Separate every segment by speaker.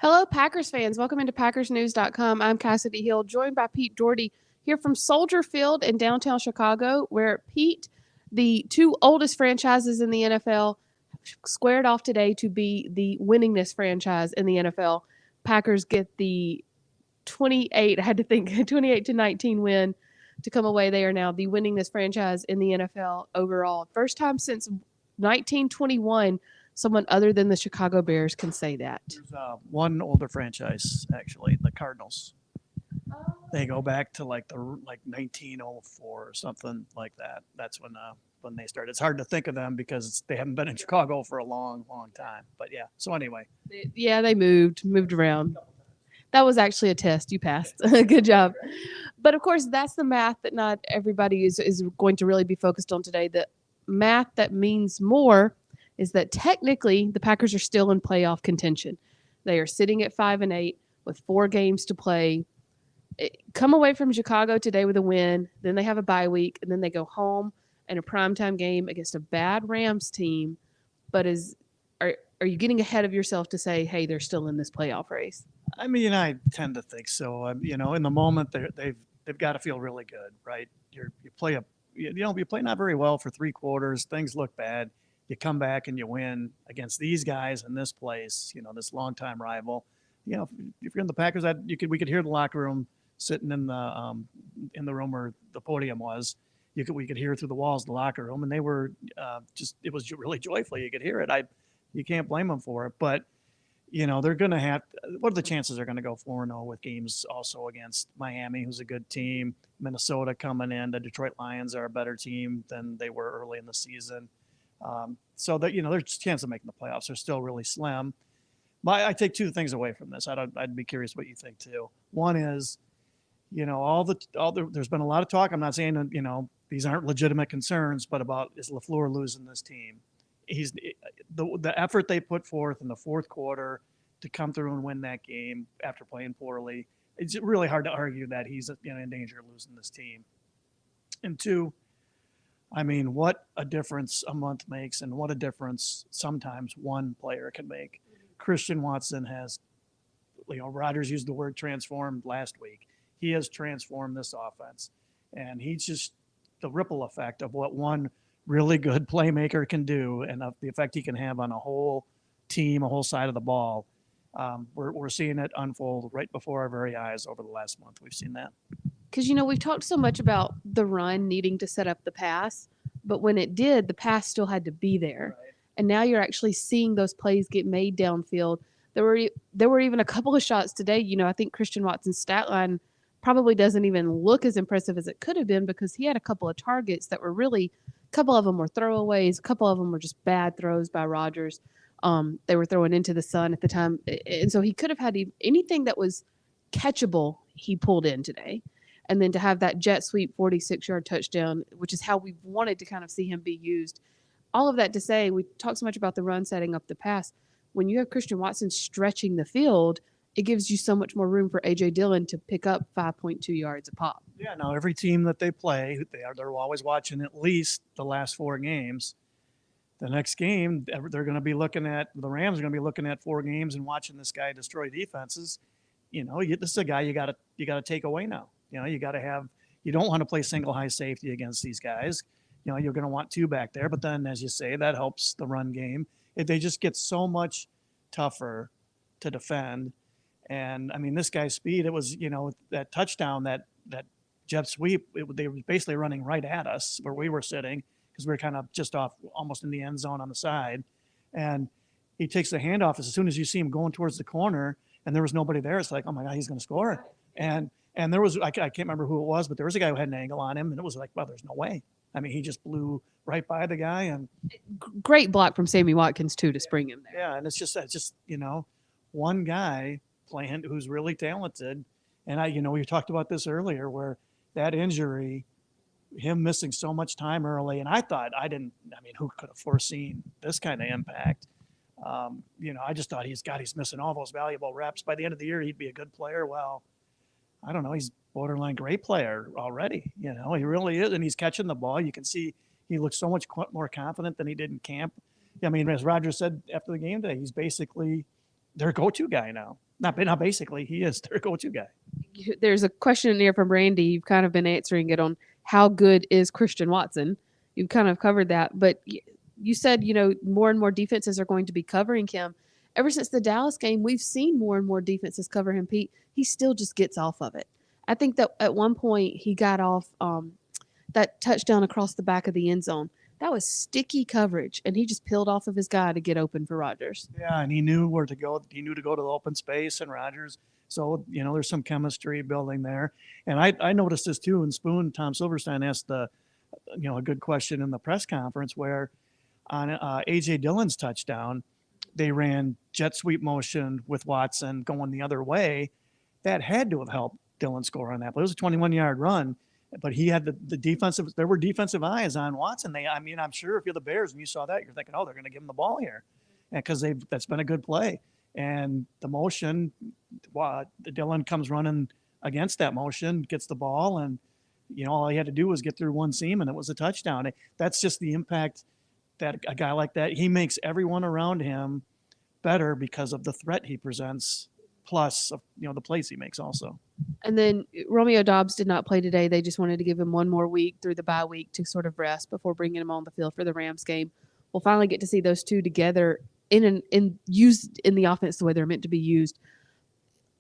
Speaker 1: Hello, Packers fans. Welcome into PackersNews.com. I'm Kassidy Hill, joined by Pete Dougherty here from Soldier Field in downtown Chicago, where Pete, the two oldest franchises in the NFL, squared off today to be the winningest franchise in the NFL. Packers get the 28, I had to think, 28-19 win to come away. They are now the winningest franchise in the NFL overall. First time since 1921 someone other than the Chicago Bears can say that.
Speaker 2: There's one older franchise actually, the Cardinals. They go back to like 1904 or something like that. That's when they started. It's hard to think of them because they haven't been in Chicago for a long, long time. But yeah. So anyway,
Speaker 1: Yeah, they moved around. That was actually a test. You passed. Good job. But of course, that's the math that not everybody is going to really be focused on today. The math that means more is that technically the Packers are still in playoff contention. They are sitting at 5-8 with 4 games to play. Come away from Chicago today with a win, then they have a bye week, and then they go home and a primetime game against a bad Rams team. But are you getting ahead of yourself to say, hey, they're still in this playoff race?
Speaker 2: I mean, I tend to think so. In the moment, they've got to feel really good, right? You play not very well for 3 quarters. Things look bad. You come back and you win against these guys in this place. This longtime rival. If you're in the Packers, we could hear the locker room sitting in the room where the podium was. We could hear through the walls of the locker room, and they were it was really joyful. You could hear it. You can't blame them for it, but they're going to have. What are the chances they're going to go 4-0 with games also against Miami, who's a good team, Minnesota coming in. The Detroit Lions are a better team than they were early in the season. So that their chance of making the playoffs are still really slim. I take 2 things away from this. I'd be curious what you think too. One is, there's been a lot of talk. I'm not saying that, these aren't legitimate concerns, but about is LaFleur losing this team? He's the effort they put forth in the fourth quarter to come through and win that game after playing poorly. It's really hard to argue that he's in danger of losing this team. And 2, I mean, what a difference a month makes, and what a difference sometimes one player can make. Christian Watson has, Rodgers used the word transformed last week. He has transformed this offense, and he's just the ripple effect of what one really good playmaker can do, and of the effect he can have on a whole team, a whole side of the ball. We're seeing it unfold right before our very eyes over the last month. We've seen that.
Speaker 1: Because, we've talked so much about the run needing to set up the pass, but when it did, the pass still had to be there.
Speaker 2: Right.
Speaker 1: And now you're actually seeing those plays get made downfield. There were even a couple of shots today. I think Christian Watson's stat line probably doesn't even look as impressive as it could have been, because he had a couple of targets that were really, a couple of them were throwaways, a couple of them were just bad throws by Rodgers. They were throwing into the sun at the time. And so he could have had anything that was catchable, he pulled in today. And then to have that jet sweep 46-yard touchdown, which is how we wanted to kind of see him be used. All of that to say, we talk so much about the run setting up the pass. When you have Christian Watson stretching the field, it gives you so much more room for AJ Dillion to pick up 5.2 yards a pop.
Speaker 2: Yeah, now every team that they play, they're always watching at least the last 4 games. The next game, they're going to be looking at, the Rams are going to be looking at 4 games and watching this guy destroy defenses. This is a guy you got to take away now. You got to have, you don't want to play single high safety against these guys. You're going to want 2 back there, but then, as you say, that helps the run game. They just get so much tougher to defend. And I mean, this guy's speed, it was, that touchdown, that jet sweep, they were basically running right at us where we were sitting, because we were kind of just off, almost in the end zone on the side. And he takes the handoff as soon as you see him going towards the corner, and there was nobody there. It's like, oh my God, he's going to score. And there was, I can't remember who it was, but there was a guy who had an angle on him, and it was like, well, there's no way. I mean, he just blew right by the guy. And
Speaker 1: great block from Sammy Watkins too to spring him there.
Speaker 2: Yeah, and it's just one guy playing who's really talented. And we talked about this earlier, where that injury, him missing so much time early, and who could have foreseen this kind of impact? I just thought he's missing all those valuable reps. By the end of the year, he'd be a good player. Well, I don't know. He's borderline great player already. He really is. And he's catching the ball. You can see he looks so much more confident than he did in camp. I mean, as Rodgers said after the game today, he's basically their go-to guy now. Not basically, he is their go-to guy.
Speaker 1: There's a question in here from Randy. You've kind of been answering it on how good is Christian Watson. You've kind of covered that, but you said more and more defenses are going to be covering him. Ever since the Dallas game, we've seen more and more defenses cover him. Pete, he still just gets off of it. I think that at one point he got off that touchdown across the back of the end zone. That was sticky coverage, and he just peeled off of his guy to get open for Rodgers.
Speaker 2: Yeah, and he knew where to go. He knew to go to the open space, and Rodgers. So there's some chemistry building there. And I noticed this too. In Spoon, Tom Silverstein asked a good question in the press conference where on AJ Dillon's touchdown, they ran jet sweep motion with Watson going the other way. That had to have helped Dillon score on that. But it was a 21-yard run. But he had the defensive. There were defensive eyes on Watson. I'm sure if you're the Bears and you saw that, you're thinking, oh, they're going to give him the ball here, because that's been a good play. And the motion, Dillon comes running against that motion, gets the ball, and all he had to do was get through one seam, and it was a touchdown. That's just the impact that a guy like that, he makes everyone around him better because of the threat he presents, plus the plays he makes also.
Speaker 1: And then Romeo Doubs did not play today. They just wanted to give him one more week through the bye week to sort of rest before bringing him on the field for the Rams game. We'll finally get to see those two together used in the offense the way they're meant to be used.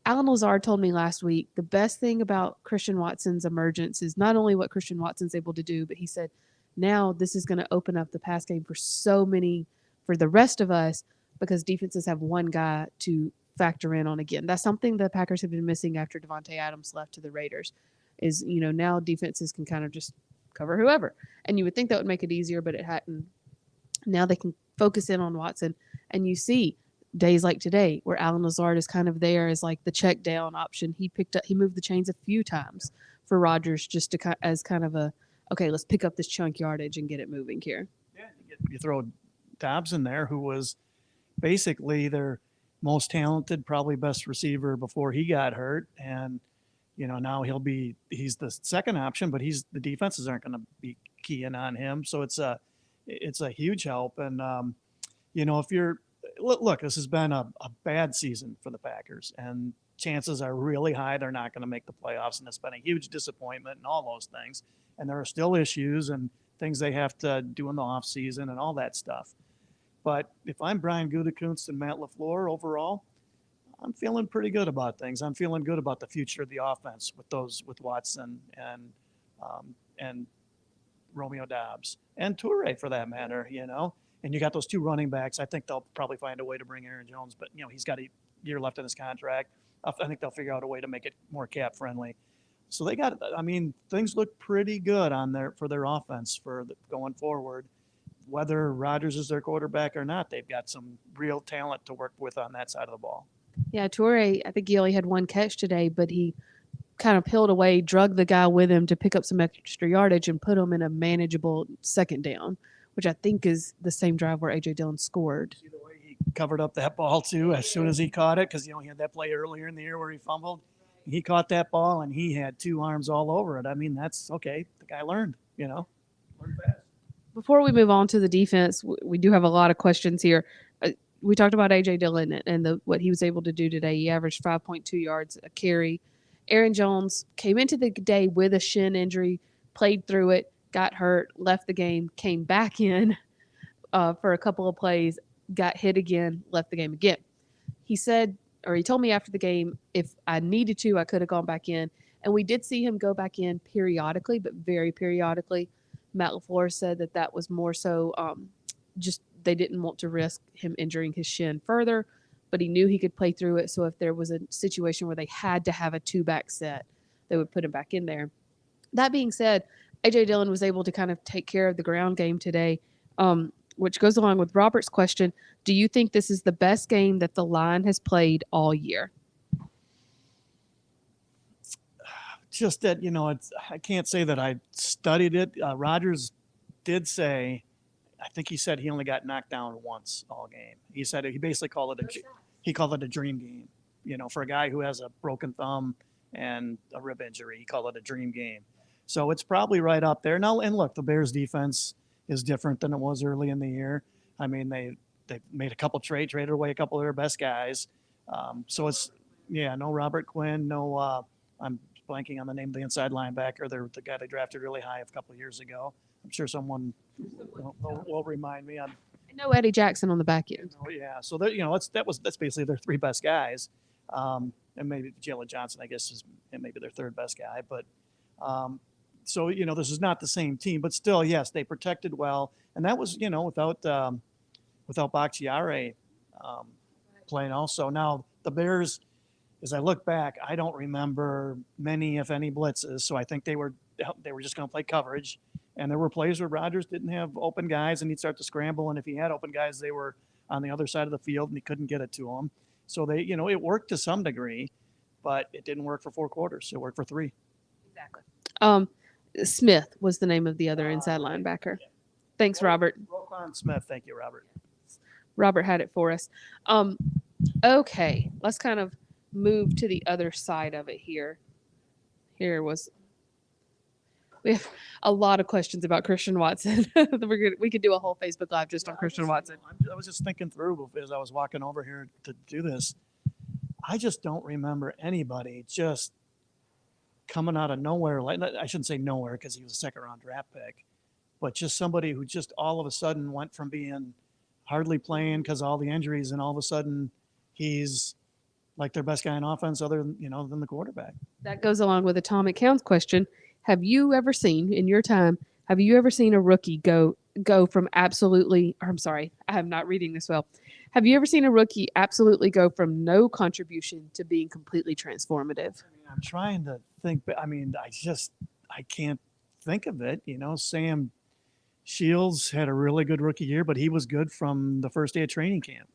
Speaker 1: Alan Lazard told me last week the best thing about Christian Watson's emergence is not only what Christian Watson's able to do, but he said now this is going to open up the pass game for the rest of us, because defenses have one guy to factor in on again. That's something the Packers have been missing after Devontae Adams left to the Raiders, is now defenses can kind of just cover whoever. And you would think that would make it easier, but it hadn't. Now they can focus in on Watson, and you see days like today where Alan Lazard is kind of there as like the check down option. He moved the chains a few times for Rodgers just as kind of a, okay, let's pick up this chunk yardage and get it moving here.
Speaker 2: Yeah, you throw Dobbs in there, who was basically their most talented, probably best receiver before he got hurt. And, now he's the second option, but the defenses aren't going to be keying on him. So it's a huge help. And, look, this has been a bad season for the Packers, and chances are really high they're not going to make the playoffs. And it's been a huge disappointment and all those things. And there are still issues and things they have to do in the offseason and all that stuff. But if I'm Brian Gutekunst and Matt LaFleur overall, I'm feeling pretty good about things. I'm feeling good about the future of the offense with Watson and Romeo Doubs and Toure for that matter, And you got those two running backs. I think they'll probably find a way to bring Aaron Jones, but he's got a year left in his contract. I think they'll figure out a way to make it more cap friendly. So things look pretty good for their offense going forward. Whether Rodgers is their quarterback or not, they've got some real talent to work with on that side of the ball.
Speaker 1: Yeah, Toure, I think he only had one catch today, but he kind of peeled away, drugged the guy with him to pick up some extra yardage and put him in a manageable second down, which I think is the same drive where AJ Dillon scored.
Speaker 2: See the way he covered up that ball too as soon as he caught it, because he had that play earlier in the year where he fumbled. He caught that ball and he had two arms all over it. That's okay. The guy learned, learned fast.
Speaker 1: Before we move on to the defense, we do have a lot of questions here. We talked about AJ Dillon and what he was able to do today. He averaged 5.2 yards a carry. Aaron Jones came into the day with a shin injury, played through it, got hurt, left the game, came back in for a couple of plays, got hit again, left the game again. He told me after the game, if I needed to, I could have gone back in. And we did see him go back in periodically, but very periodically. Matt LaFleur said that was more so just they didn't want to risk him injuring his shin further, but he knew he could play through it. So if there was a situation where they had to have a two-back set, they would put him back in there. That being said, AJ Dillon was able to kind of take care of the ground game today, which goes along with Robert's question. Do you think this is the best game that the line has played all year?
Speaker 2: Just that, I can't say that I studied it. Rodgers did say, I think he said he only got knocked down once all game. He said he basically called it a dream game. For a guy who has a broken thumb and a rib injury, he called it a dream game. So it's probably right up there. Now, and look, the Bears defense is different than it was early in the year. They made a couple traded away a couple of their best guys. So Yeah, no Robert Quinn, no. I'm blanking on the name of the inside linebacker. They're the guy they drafted really high a couple of years ago. I'm sure someone will remind me.
Speaker 1: I know Eddie Jackson on the back end.
Speaker 2: Yeah, so that's basically their three best guys, and maybe Jalen Johnson, I guess, is maybe their third best guy. But so this is not the same team, but still, yes, they protected well, and that was without Bakhtiari um, playing also. Now the Bears, as I look back, I don't remember many, if any, blitzes. So I think they were just going to play coverage. And there were plays where Rodgers didn't have open guys, and he'd start to scramble. And if he had open guys, they were on the other side of the field, and he couldn't get it to them. So it worked to some degree, but it didn't work for 4 quarters. It worked for 3.
Speaker 1: Exactly. Smith was the name of the other inside linebacker. Thanks, Robert.
Speaker 2: Roquan Smith. Thank you, Robert.
Speaker 1: Robert had it for us. Okay, let's kind of move to the other side of it here. We have a lot of questions about Christian Watson. We could do a whole Facebook Live just on Christian Watson.
Speaker 2: I was just thinking through as I was walking over here to do this. I just don't remember anybody just coming out of nowhere. I shouldn't say nowhere because he was a second-round draft pick, but just somebody who just all of a sudden went from being hardly playing because of all the injuries, and all of a sudden he's like their best guy in offense other than the quarterback.
Speaker 1: That goes along with Atomic Count's question. Have you ever seen a rookie go from absolutely, or I'm sorry, I'm not reading this well. Have you ever seen a rookie absolutely go from no contribution to being completely transformative?
Speaker 2: I'm trying to think, but I can't think of it. Sam Shields had a really good rookie year, but he was good from the first day of training camp.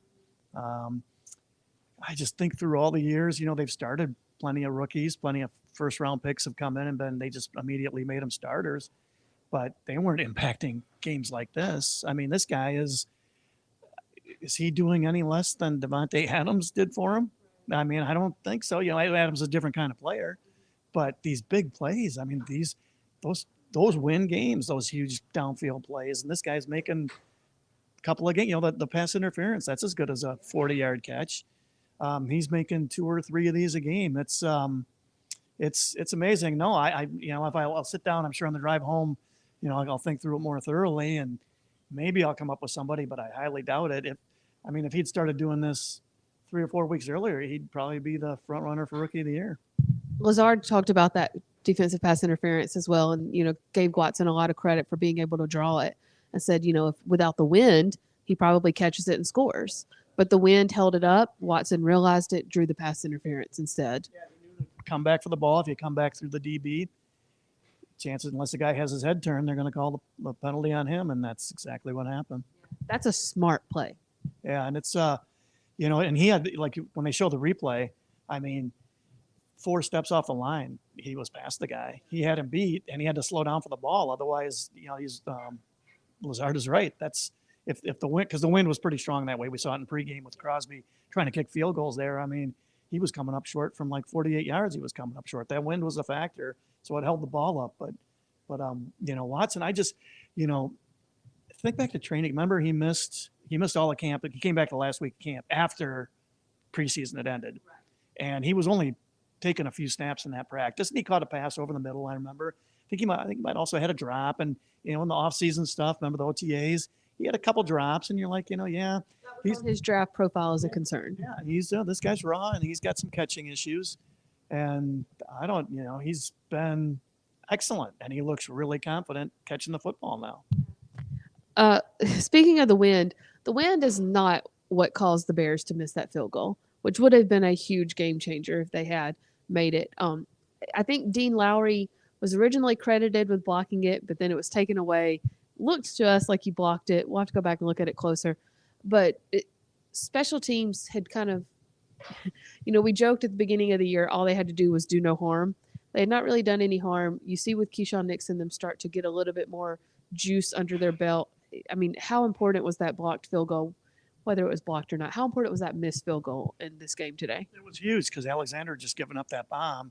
Speaker 2: I just think through all the years, they've started plenty of rookies, plenty of first round picks have come in, and then they just immediately made them starters, but they weren't impacting games like this. I mean, this guy is he doing any less than Devontae Adams did for him? I mean, I don't think so. Adams is a different kind of player, but these big plays, I mean, those win games, those huge downfield plays, and this guy's making a couple of games. The pass interference, that's as good as a 40-yard catch. He's making 2 or 3 of these a game. It's amazing. No, if I'll sit down, I'm sure on the drive home, I'll think through it more thoroughly, and maybe I'll come up with somebody, but I highly doubt it. If he'd started doing this 3 or 4 weeks earlier, he'd probably be the front runner for Rookie of the Year.
Speaker 1: Lazard talked about that defensive pass interference as well, and gave Watson a lot of credit for being able to draw it, and said, if without the wind, he probably catches it and scores. But the wind held it up. Watson realized it, drew the pass interference instead.
Speaker 2: Yeah, come back for the ball. If you come back through the DB, chances, unless the guy has his head turned, they're going to call the penalty on him, and that's exactly what happened.
Speaker 1: That's a smart play.
Speaker 2: Yeah, and it's and he had, like, when they show the replay, 4 steps off the line, he was past the guy. He had him beat, and he had to slow down for the ball. Otherwise, he's Lazard is right. That's if the wind, because the wind was pretty strong that way. We saw it in pregame with Crosby trying to kick field goals there. He was coming up short from like 48 yards. He was coming up short. That wind was a factor, so it held the ball up. But Watson, I just think back to training. Remember, he missed all the camp. He came back the last week of camp after preseason had ended, and he was only taking a few snaps in that practice, and he caught a pass over the middle. I remember. I think he might also had a drop, and in the off-season stuff. Remember the OTAs? He had a couple drops, and you're like, yeah,
Speaker 1: his draft profile is a concern.
Speaker 2: Yeah, he's this guy's raw, and he's got some catching issues, and he's been excellent, and he looks really confident catching the football
Speaker 1: now. Speaking of the wind is not what caused the Bears to miss that field goal, which would have been a huge game changer if they had made it. I think Dean Lowry was originally credited with blocking it, but then it was taken away. Looked to us like he blocked it. We'll have to go back and look at it closer. But special teams had kind of, we joked at the beginning of the year, all they had to do was do no harm. They had not really done any harm. You see with Keyshawn Nixon, them start to get a little bit more juice under their belt. How important was that blocked field goal, whether it was blocked or not? How important was that missed field goal in this game today?
Speaker 2: It was huge because Alexander had just given up that bomb.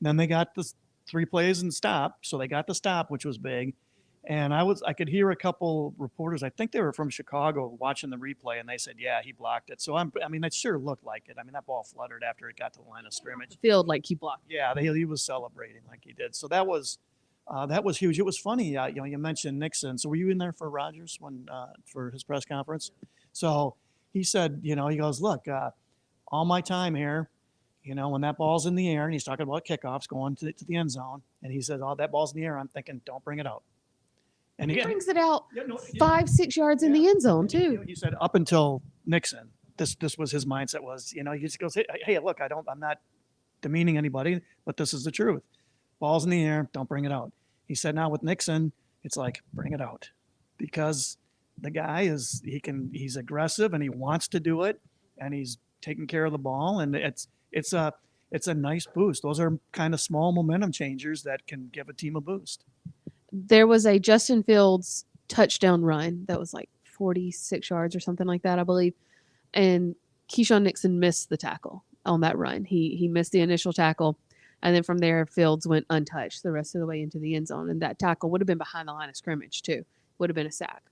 Speaker 2: And then they got the 3 plays and stop. So they got the stop, which was big. And I could hear a couple reporters, I think they were from Chicago, watching the replay, and they said, "Yeah, he blocked it." So I mean, it sure looked like it. I mean, that ball fluttered after it got to the line of scrimmage.
Speaker 1: Field like he blocked.
Speaker 2: Yeah, he was celebrating like he did. So that was huge. It was funny. You mentioned Nixon. So were you in there for Rogers when for his press conference? So he said, he goes, "Look, all my time here, when that ball's in the air," and he's talking about kickoffs going to the end zone, and he says, "Oh, that ball's in the air. I'm thinking, don't bring it out." And
Speaker 1: he brings it out 5-6 yards in the end zone too.
Speaker 2: He said up until Nixon, this was his mindset was, he just goes, "Hey, look, I'm not demeaning anybody, but this is the truth. Ball's in the air, don't bring it out." He said now with Nixon, it's like, bring it out, because the guy he's aggressive and he wants to do it, and he's taking care of the ball, and it's a nice boost. Those are kind of small momentum changers that can give a team a boost.
Speaker 1: There was a Justin Fields touchdown run that was like 46 yards or something like that, I believe. And Keyshawn Nixon missed the tackle on that run. He missed the initial tackle. And then from there, Fields went untouched the rest of the way into the end zone. And that tackle would have been behind the line of scrimmage, too. Would have been a sack.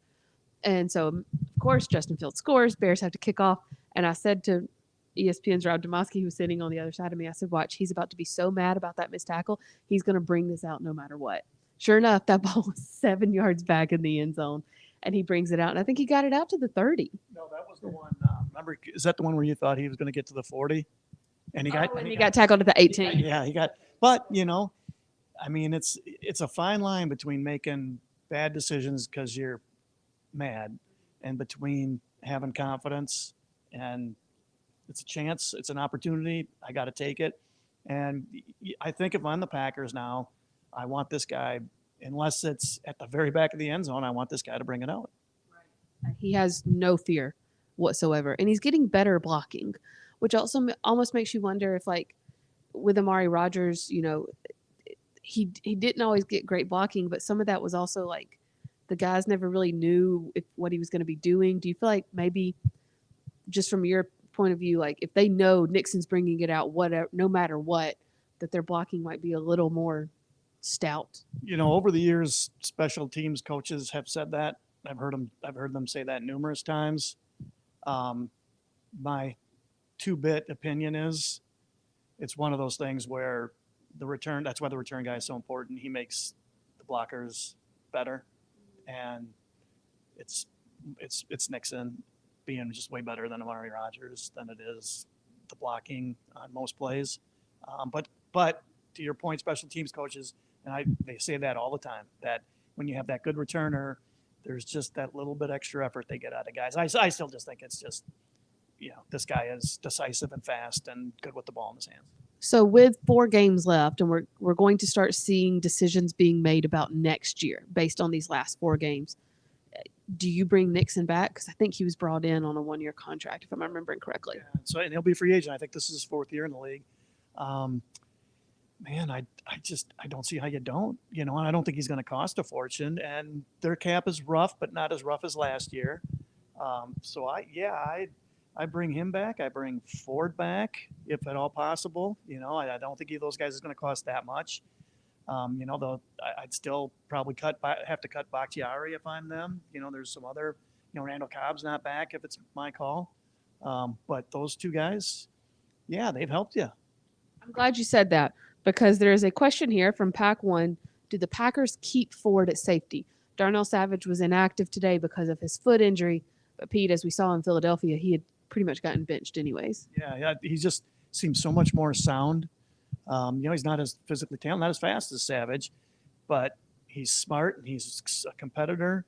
Speaker 1: And so, of course, Justin Fields scores. Bears have to kick off. And I said to ESPN's Rob Demoski, who was sitting on the other side of me, I said, watch, he's about to be so mad about that missed tackle. He's going to bring this out no matter what. Sure enough, that ball was 7 yards back in the end zone, and he brings it out. And I think he got it out to the 30.
Speaker 2: No, that was the one. Remember, is that the one where you thought he was going to get to the 40? And
Speaker 1: he got tackled at the 18.
Speaker 2: He got. But I mean, it's a fine line between making bad decisions because you're mad, and between having confidence, and it's a chance, it's an opportunity. I got to take it. And I think if I'm the Packers now, I want this guy, unless it's at the very back of the end zone, I want this guy to bring it out.
Speaker 1: He has no fear whatsoever, and he's getting better blocking, which also almost makes you wonder if, like, with Amari Rodgers, he didn't always get great blocking, but some of that was also like the guys never really knew what he was going to be doing. Do you feel like maybe, just from your point of view, like if they know Nixon's bringing it out, whatever, no matter what, that their blocking might be a little more stout?
Speaker 2: Over the years, special teams coaches have said that. I've heard them say that numerous times. My 2-bit opinion is it's one of those things where that's why the return guy is so important. He makes the blockers better, and it's Nixon being just way better than Amari Rodgers than it is the blocking on most plays. But to your point, special teams coaches, and they say that all the time, that when you have that good returner, there's just that little bit extra effort they get out of guys. I still just think it's just, this guy is decisive and fast and good with the ball in his hands.
Speaker 1: So with 4 games left, and we're going to start seeing decisions being made about next year based on these last 4 games. Do you bring Nixon back? Because I think he was brought in on a 1-year contract, if I'm remembering correctly.
Speaker 2: Yeah, so, and he'll be a free agent. I think this is his 4th year in the league. Man, I don't see how you don't, and I don't think he's going to cost a fortune, and their cap is rough, but not as rough as last year. So I bring him back. I bring Ford back, if at all possible. I don't think either of those guys is going to cost that much. Though I'd still probably have to cut Bakhtiari if I'm them. There's some other, Randall Cobb's not back if it's my call. But those 2 guys, yeah, they've helped you.
Speaker 1: I'm glad you said that, because there is a question here from Pack 1. Do the Packers keep Ford at safety? Darnell Savage was inactive today because of his foot injury. But Pete, as we saw in Philadelphia, he had pretty much gotten benched anyways.
Speaker 2: Yeah, he just seems so much more sound. He's not as physically talented, not as fast as Savage, but he's smart and he's a competitor,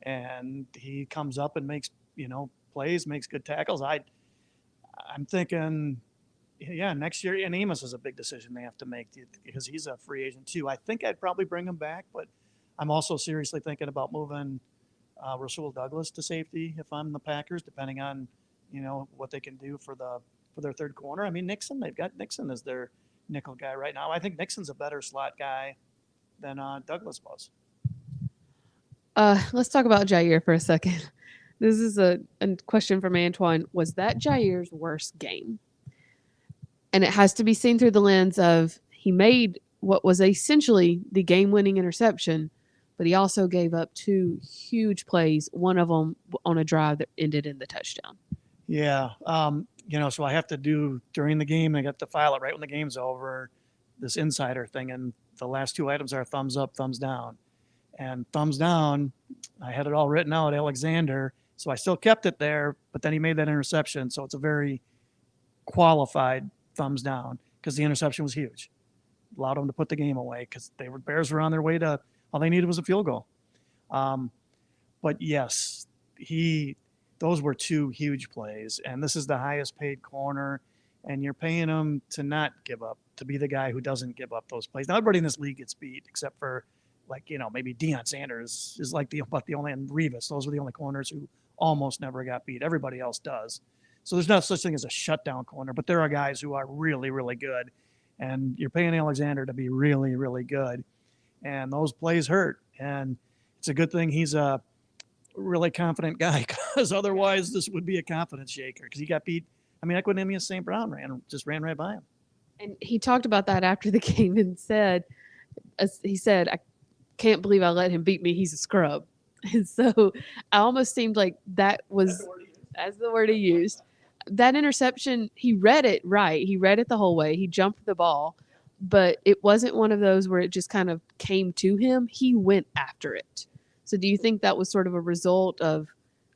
Speaker 2: and he comes up and makes, plays, makes good tackles. I'm thinking, yeah, next year, and Amos is a big decision they have to make because he's a free agent too. I think I'd probably bring him back, but I'm also seriously thinking about moving Rasul Douglas to safety if I'm the Packers, depending on, what they can do for their third corner. I mean, they've got Nixon as their nickel guy right now. I think Nixon's a better slot guy than Douglas was.
Speaker 1: Let's talk about Jair for a second. This is a question from Antoine. Was that Jair's worst game? And it has to be seen through the lens of he made what was essentially the game-winning interception, but he also gave up two huge plays, one of them on a drive that ended in the touchdown.
Speaker 2: Yeah. So I have to do during the game, I got to file it right when the game's over, this insider thing. And the last two items are thumbs up, thumbs down. And thumbs down, I had it all written out, Alexander. So I still kept it there, but then he made that interception. So it's a very qualified thumbs down because the interception was huge. Allowed them to put the game away because Bears were on their way to, all they needed was a field goal. But yes, those were two huge plays, and this is the highest paid corner, and you're paying him to not give up, to be the guy who doesn't give up those plays. Now everybody in this league gets beat except for maybe Deion Sanders is about the only, and Revis. Those were the only corners who almost never got beat. Everybody else does. So there's not such thing as a shutdown corner, but there are guys who are really, really good, and you're paying Alexander to be really, really good, and those plays hurt. And it's a good thing he's a really confident guy because otherwise this would be a confidence shaker because he got beat. I mean, Equinemius St. Brown ran right by him.
Speaker 1: And he talked about that after the game and said, I can't believe I let him beat me. He's a scrub. And so I almost seemed like that's the word he used. That interception, he read it right. He read it the whole way. He jumped the ball, but it wasn't one of those where it just kind of came to him. He went after it. So do you think that was sort of a result of,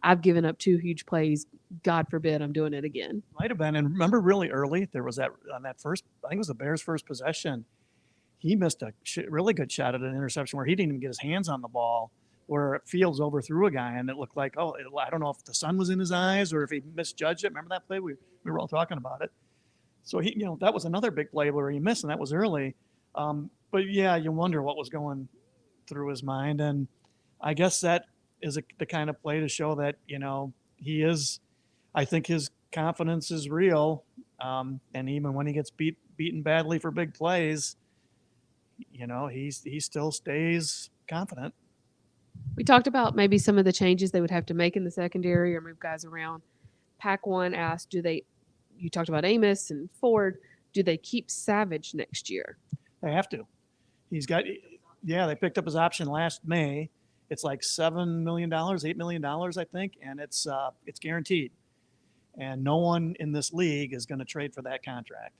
Speaker 1: I've given up two huge plays, God forbid I'm doing it again?
Speaker 2: Might have been. And remember really early, there was that on that first, I think it was the Bears' first possession, he missed a really good shot at an interception where he didn't even get his hands on the ball, where Fields overthrew a guy, and it looked like, I don't know if the sun was in his eyes or if he misjudged it. Remember that play? We were all talking about it. So that was another big play where he missed, and that was early. But yeah, you wonder what was going through his mind. And I guess that is the kind of play to show that, he is, I think his confidence is real. And even when he gets beaten badly for big plays, he still stays confident.
Speaker 1: We talked about maybe some of the changes they would have to make in the secondary or move guys around. Pack One asked, you talked about Amos and Ford, do they keep Savage next year?
Speaker 2: They have to. They picked up his option last May. It's like $7 million, $8 million, I think, and it's guaranteed. And no one in this league is going to trade for that contract.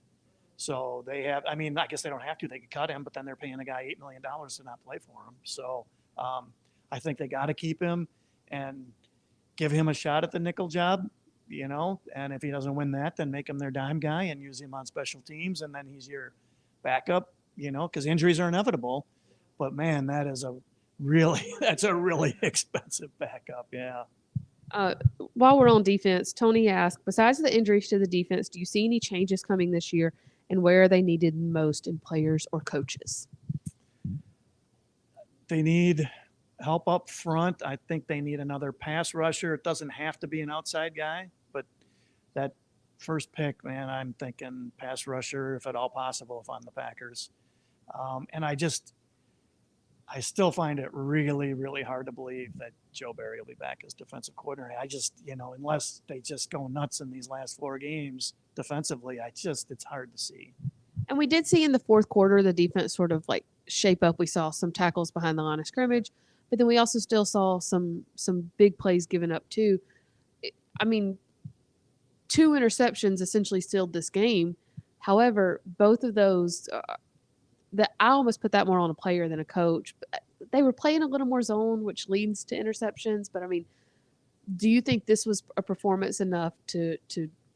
Speaker 2: So they have, I guess they don't have to. They could cut him, but then they're paying a guy $8 million to not play for him. So I think they got to keep him and give him a shot at the nickel job, and if he doesn't win that, then make him their dime guy and use him on special teams. And then he's your backup, because injuries are inevitable. But man, that's a really expensive backup. Yeah.
Speaker 1: While we're on defense, Tony asked, besides the injuries to the defense, do you see any changes coming this year, and where are they needed most in players or coaches?
Speaker 2: They need help up front. I think they need another pass rusher. It doesn't have to be an outside guy, but that first pick, man, I'm thinking pass rusher, if at all possible, if I'm the Packers. And I still find it really, really hard to believe that Joe Barry will be back as defensive coordinator. I just, unless they just go nuts in these last four games defensively, it's hard to see.
Speaker 1: And we did see in the fourth quarter the defense sort of like shape up. We saw some tackles behind the line of scrimmage, but then we also still saw some big plays given up too. Two interceptions essentially sealed this game. However, both of those, I almost put that more on a player than a coach. But they were playing a little more zone, which leads to interceptions. But do you think this was a performance enough to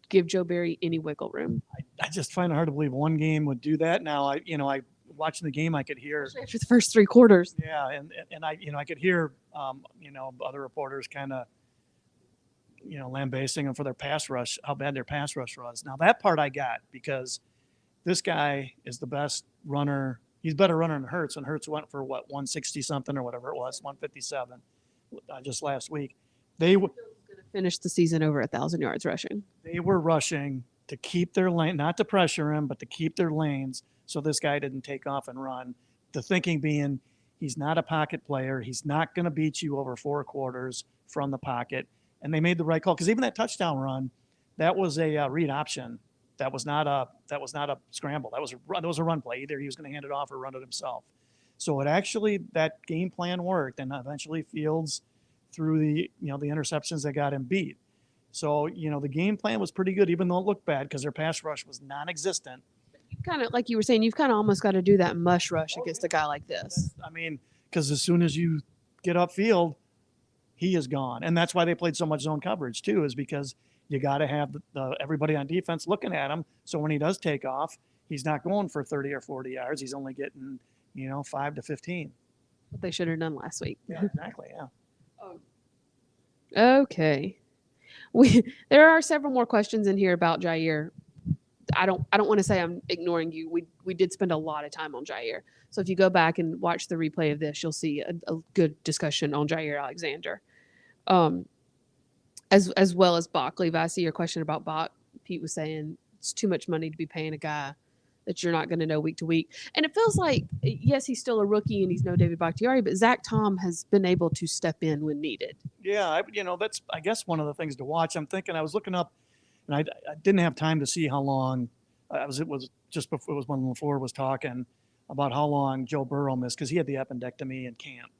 Speaker 1: give Joe Barry any wiggle room?
Speaker 2: I just find it hard to believe one game would do that. Now, I watching the game, I could hear
Speaker 1: after the first three quarters.
Speaker 2: Yeah, and I could hear other reporters kind of lambasting them for their pass rush, how bad their pass rush was. Now that part I got because this guy is the best runner. He's better runner than Hurts, and Hurts went for 160 something or whatever it was, 157 just last week. They were
Speaker 1: going to finish the season over 1,000 yards rushing.
Speaker 2: They were rushing to keep their lane, not to pressure him, but to keep their lanes so this guy didn't take off and run. The thinking being he's not a pocket player. He's not going to beat you over four quarters from the pocket. And they made the right call because even that touchdown run, that was a read option. That was not a scramble. That was a run play. Either he was going to hand it off or run it himself. So it actually, that game plan worked, and eventually Fields threw the interceptions that got him beat. So, the game plan was pretty good, even though it looked bad because their pass rush was non-existent.
Speaker 1: Kind of like you were saying, you've kind of almost got to do that mush rush against a guy like this.
Speaker 2: I mean, because as soon as you get upfield, he is gone, and that's why they played so much zone coverage too, is because you got to have everybody on defense looking at him. So when he does take off, he's not going for 30 or 40 yards. He's only getting 5 to 15.
Speaker 1: What they should have done last week.
Speaker 2: Yeah, exactly. Yeah.
Speaker 1: Okay. There are several more questions in here about Jair. I don't want to say I'm ignoring you. We did spend a lot of time on Jair. So if you go back and watch the replay of this, you'll see a good discussion on Jair Alexander. As well as Bach. Levi, I see your question about Bach. Pete was saying it's too much money to be paying a guy that you're not going to know week to week. And it feels like, yes, he's still a rookie and he's no David Bakhtiari, but Zach Tom has been able to step in when needed.
Speaker 2: Yeah, that's, I guess, one of the things to watch. I'm thinking, I was looking up, and I didn't have time to see how long. It was just before, it was when LaFleur was talking about how long Joe Burrow missed, because he had the appendectomy in camp.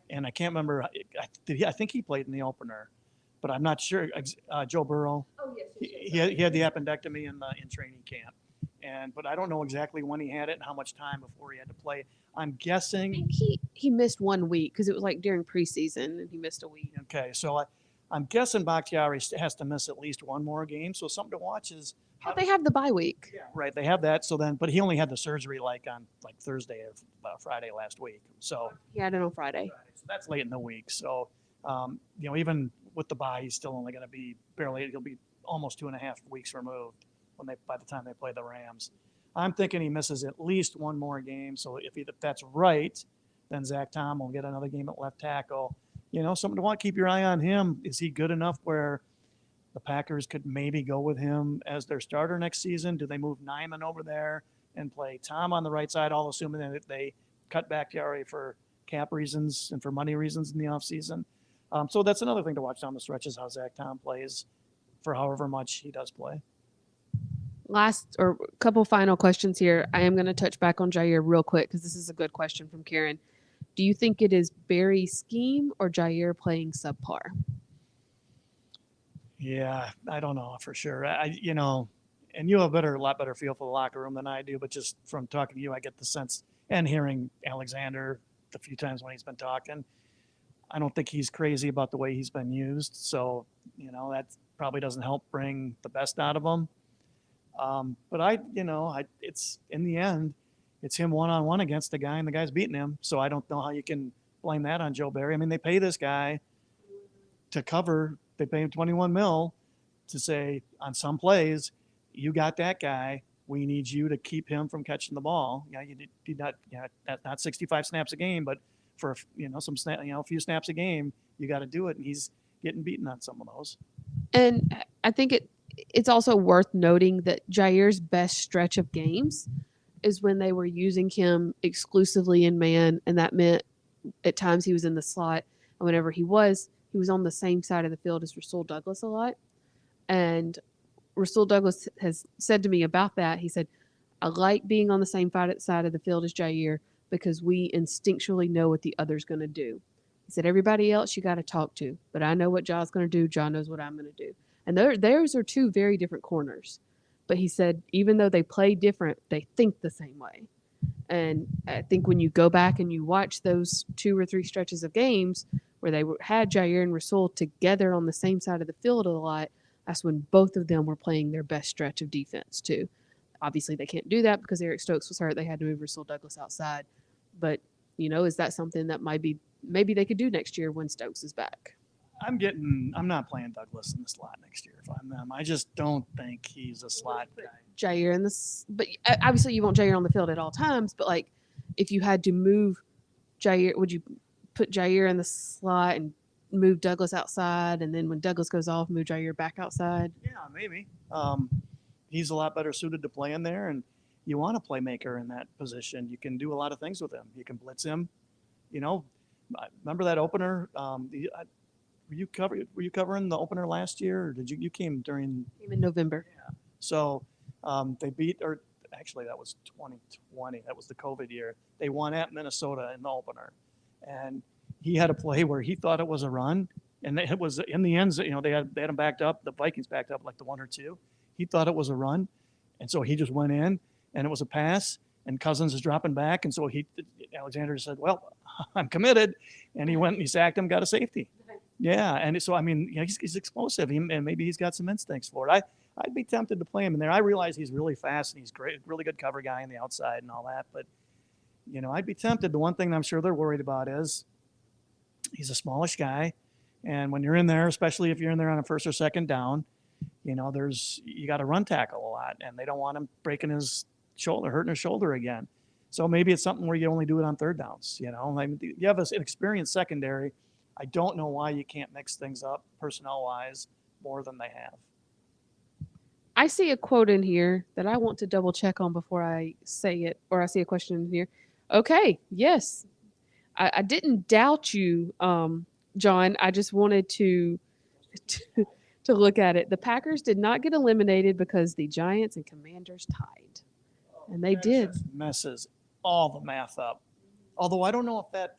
Speaker 2: And I can't remember. I think he played in the opener, but I'm not sure. Joe Burrow.
Speaker 1: Oh, yes.
Speaker 2: He had the appendectomy in training camp, but I don't know exactly when he had it and how much time before he had to play. I'm
Speaker 1: I
Speaker 2: guessing.
Speaker 1: think he missed 1 week because it was like during preseason and he missed a week.
Speaker 2: Okay, so I'm guessing Bakhtiari has to miss at least one more game. So something to watch is
Speaker 1: But they have the bye week.
Speaker 2: yeah, right. They have that. So then, but he only had the surgery on Thursday or Friday last week. So
Speaker 1: He had it on Friday.
Speaker 2: so that's late in the week. So even with the bye, he's still only going to be barely. He'll be almost 2.5 weeks removed by the time they play the Rams. I'm thinking he misses at least one more game. So if that's right, then Zach Tom will get another game at left tackle. Something to keep your eye on him. Is he good enough where the Packers could maybe go with him as their starter next season? Do they move Nyman over there and play Tom on the right side, all assuming that they cut back Bakhtiari for cap reasons and for money reasons in the offseason? So that's another thing to watch down the stretch, is how Zach Tom plays for however much he does play.
Speaker 1: Last or a couple final questions here. I am going to touch back on Jair real quick because this is a good question from Karen. Do you think it is Barry's scheme or Jair playing subpar?
Speaker 2: Yeah, I don't know for sure. And you have a lot better feel for the locker room than I do, but just from talking to you, I get the sense, and hearing Alexander the few times when he's been talking, I don't think he's crazy about the way he's been used. So, that probably doesn't help bring the best out of him. But it's in the end, it's him one-on-one against the guy, and the guy's beating him. So I don't know how you can blame that on Joe Barry. I mean, they pay this guy to cover. They pay him $21 million to say on some plays, you got that guy. We need you to keep him from catching the ball. You did not 65 snaps a game, but for a few snaps a game, you got to do it. And he's getting beaten on some of those.
Speaker 1: And I think it's also worth noting that Jair's best stretch of games is when they were using him exclusively in man, and that meant at times he was in the slot, and whenever he was on the same side of the field as Rasul Douglas a lot. And Rasul Douglas has said to me about that. He said, I like being on the same side of the field as Jair because we instinctually know what the other's going to do. He said, everybody else you got to talk to, but I know what Jaw's going to do. Jaw knows what I'm going to do. And those are two very different corners. But he said, even though they play different, they think the same way. And I think when you go back and you watch those 2 or 3 stretches of games where they had Jair and Rasul together on the same side of the field a lot, that's when both of them were playing their best stretch of defense too. Obviously, they can't do that because Eric Stokes was hurt. They had to move Rasul Douglas outside. But, is that something that maybe they could do next year when Stokes is back?
Speaker 2: I'm not playing Douglas in the slot next year if I'm them. I just don't think he's a slot guy.
Speaker 1: Jair in this, but obviously you want Jair on the field at all times. But like, if you had to move Jair, would you put Jair in the slot and move Douglas outside, and then when Douglas goes off, move Jair back outside?
Speaker 2: Yeah, maybe. He's a lot better suited to play in there, and you want a playmaker in that position. You can do a lot of things with him. You can blitz him. Remember that opener? Were you covering the opener last year, or did you came during?
Speaker 1: Came in November.
Speaker 2: Yeah. So they beat, or actually that was 2020. That was the COVID year. They won at Minnesota in the opener, and he had a play where he thought it was a run, and it was in the end. They had him backed up. The Vikings backed up like the 1 or 2. He thought it was a run, and so he just went in, and it was a pass. And Cousins is dropping back, and so Alexander said, "Well, I'm committed," and he went and he sacked him, got a safety. Yeah, and so I mean, he's explosive, and maybe he's got some instincts for it. I'd be tempted to play him in there. I realize he's really fast and he's great, really good cover guy on the outside and all that, but I'd be tempted. The one thing I'm sure they're worried about is he's a smallish guy, and when you're in there, especially if you're in there on a first or second down, you got to run tackle a lot, and they don't want him breaking his shoulder, hurting his shoulder again. So maybe it's something where you only do it on third downs. You have an experienced secondary. I don't know why you can't mix things up personnel-wise more than they have.
Speaker 1: I see a quote in here that I want to double check on before I say it, or I see a question in here. Okay, yes. I didn't doubt you, John. I just wanted to look at it. The Packers did not get eliminated because the Giants and Commanders tied. And they did.
Speaker 2: Messes all the math up. Although I don't know if that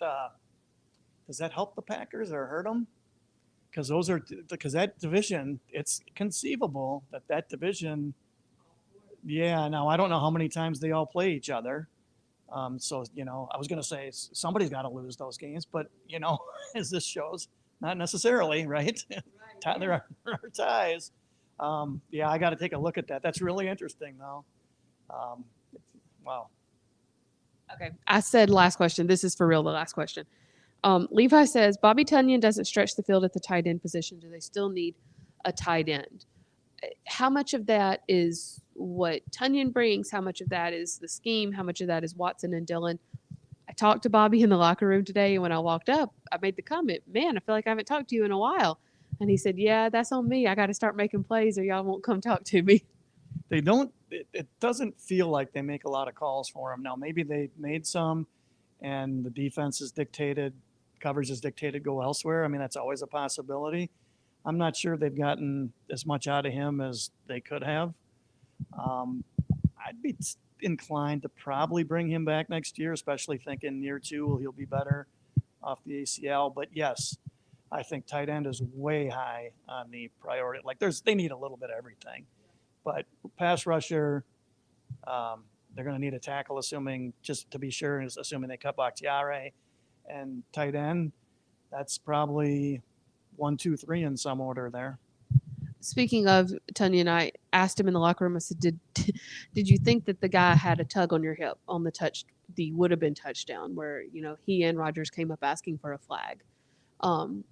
Speaker 2: does that help the Packers or hurt them? Because that division, it's conceivable that division. Yeah. Now I don't know how many times they all play each other. So I was going to say somebody's got to lose those games, but as this shows, not necessarily, right? There are ties. Yeah, I got to take a look at that. That's really interesting, though. Wow.
Speaker 1: Okay. I said last question. This is for real, the last question. Levi says, Bobby Tunyon doesn't stretch the field at the tight end position. Do they still need a tight end? How much of that is what Tunyon brings? How much of that is the scheme? How much of that is Watson and Dillon? I talked to Bobby in the locker room today, and when I walked up, I made the comment, man, I feel like I haven't talked to you in a while. And he said, yeah, that's on me. I got to start making plays or y'all won't come talk to me.
Speaker 2: They don't. It doesn't feel like they make a lot of calls for him. Now, maybe they made some, and the defense is dictated, coverage is dictated, go elsewhere. I mean, that's always a possibility. I'm not sure they've gotten as much out of him as they could have. I'd be inclined to probably bring him back next year, especially thinking year 2 he'll be better off the ACL. But yes, I think tight end is way high on the priority. Like they need a little bit of everything. But pass rusher, they're going to need a tackle, just to be sure, assuming they cut Bakhtiari. And tight end, that's probably 1, 2, 3 in some order there.
Speaker 1: Speaking of Tunyon, I asked him in the locker room, I said, did you think that the guy had a tug on your hip on the would have been touchdown where, he and Rodgers came up asking for a flag? On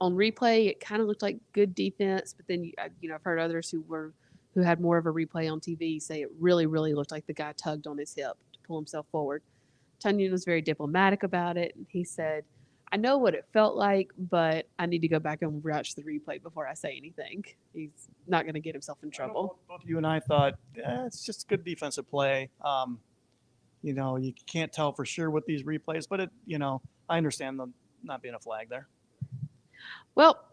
Speaker 1: replay, it kind of looked like good defense, but then, I've heard others who had more of a replay on TV say it really, really looked like the guy tugged on his hip to pull himself forward. Tunyon was very diplomatic about it, and he said, I know what it felt like, but I need to go back and watch the replay before I say anything. He's not going to get himself in trouble.
Speaker 2: Both you and I thought, it's just good defensive play. You can't tell for sure with these replays, but I understand them not being a flag there.
Speaker 1: Well,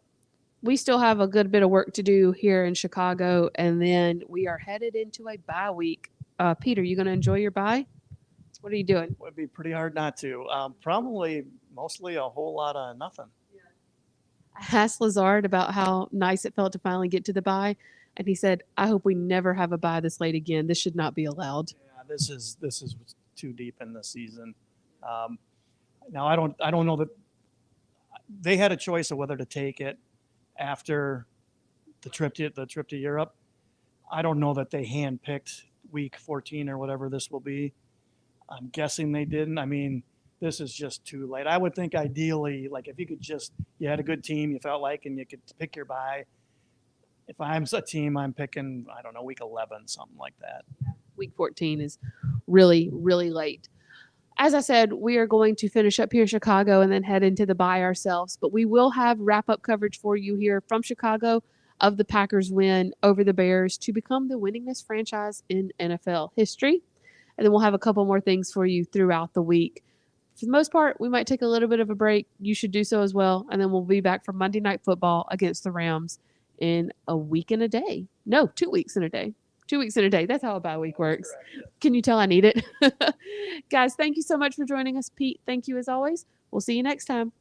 Speaker 1: we still have a good bit of work to do here in Chicago, and then we are headed into a bye week. Peter, you going to enjoy your bye? What are you doing?
Speaker 2: It would be pretty hard not to. Probably mostly a whole lot of nothing.
Speaker 1: I asked Lazard about how nice it felt to finally get to the bye, and he said, I hope we never have a bye this late again. This should not be allowed.
Speaker 2: Yeah, this is too deep in the season. Now I don't know that they had a choice of whether to take it after the trip to Europe. I don't know that they handpicked week 14 or whatever this will be. I'm guessing they didn't. I mean, this is just too late. I would think ideally, like if you had a good team, you felt like, and you could pick your bye. If I'm a team, I'm picking, I don't know, week 11, something like that.
Speaker 1: Week 14 is really, really late. As I said, we are going to finish up here in Chicago and then head into the bye ourselves. But we will have wrap-up coverage for you here from Chicago of the Packers' win over the Bears to become the winningest franchise in NFL history. And then we'll have a couple more things for you throughout the week. For the most part, we might take a little bit of a break. You should do so as well. And then we'll be back for Monday Night Football against the Rams in a week and a day. No, 2 weeks and a day. 2 weeks in a day. That's how a bye week works. Can you tell I need it? Guys, thank you so much for joining us. Pete, thank you as always. We'll see you next time.